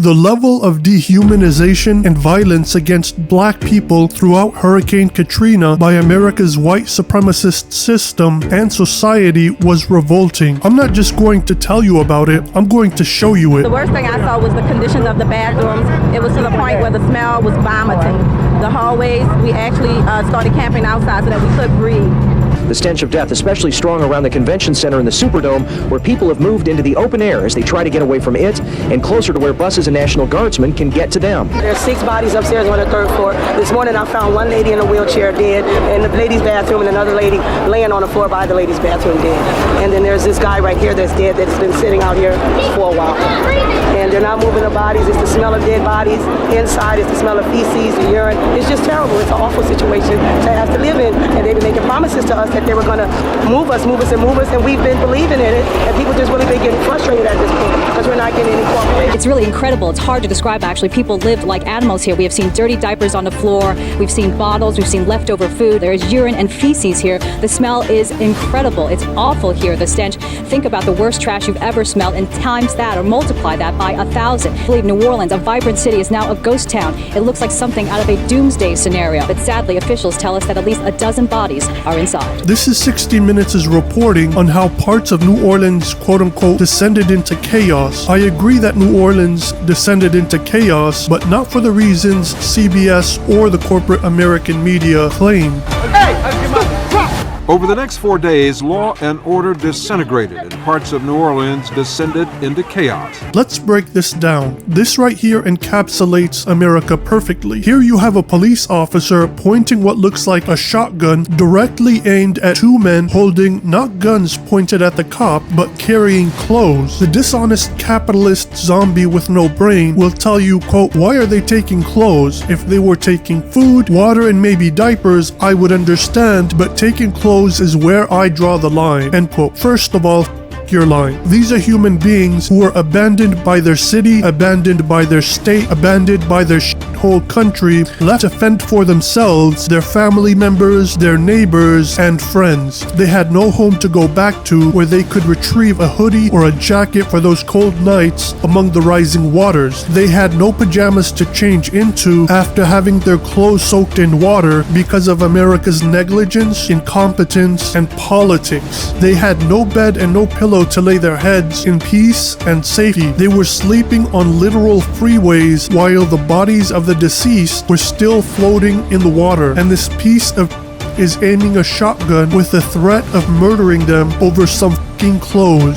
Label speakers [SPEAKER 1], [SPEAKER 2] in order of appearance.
[SPEAKER 1] The level of dehumanization and violence against black people throughout Hurricane Katrina by America's white supremacist system and society was revolting. I'm not just going to tell you about it, I'm going to show you it.
[SPEAKER 2] The worst thing I saw was the conditions of the bathrooms. It was to the point where the smell was vomiting. The hallways, we actually started camping outside so that we could breathe.
[SPEAKER 3] The stench of death especially strong around the convention center and the Superdome, where people have moved into the open air as they try to get away from it and closer to where buses and National Guardsmen can get to them.
[SPEAKER 4] There's 6 bodies upstairs on the 3rd floor. This morning I found one lady in a wheelchair dead in the ladies' bathroom and another lady laying on the floor by the ladies' bathroom dead. And then there's this guy right here that's dead that's been sitting out here for a while. And they're not moving the bodies. It's the smell of dead bodies. Inside it's the smell of feces and urine. It's just terrible. It's an awful situation to have to live in. And they've been making promises to us that they were going to move us, and we've been believing in it, and people just really been getting frustrated at this point because we're not getting any cooperation.
[SPEAKER 5] It's really incredible. It's hard to describe, actually. People lived like animals here. We have seen dirty diapers on the floor. We've seen bottles. We've seen leftover food. There's urine and feces here. The smell is incredible. It's awful here, the stench. Think about the worst trash you've ever smelled and times that or multiply that by 1,000. I believe New Orleans, a vibrant city, is now a ghost town. It looks like something out of a doomsday scenario. But sadly, officials tell us that at least a dozen bodies are inside.
[SPEAKER 1] This is 60 Minutes' reporting on how parts of New Orleans, quote-unquote, descended into chaos. I agree that New Orleans descended into chaos, but not for the reasons CBS or the corporate American media claim.
[SPEAKER 6] Over the next 4 days, law and order disintegrated and parts of New Orleans descended into chaos.
[SPEAKER 1] Let's break this down. This right here encapsulates America perfectly. Here you have a police officer pointing what looks like a shotgun directly aimed at 2 men holding not guns pointed at the cop, but carrying clothes. The dishonest capitalist zombie with no brain will tell you, quote, why are they taking clothes? If they were taking food, water, and maybe diapers, I would understand, but taking clothes is where I draw the line, end quote. First of all, your line. These are human beings who were abandoned by their city, abandoned by their state, abandoned by their whole country, left to fend for themselves, their family members, their neighbors, and friends. They had no home to go back to where they could retrieve a hoodie or a jacket for those cold nights among the rising waters. They had no pajamas to change into after having their clothes soaked in water because of America's negligence, incompetence, and politics. They had no bed and no pillow to lay their heads in peace and safety. They were sleeping on literal freeways while the bodies of the deceased were still floating in the water, and this piece of is aiming a shotgun with the threat of murdering them over some fucking clothes.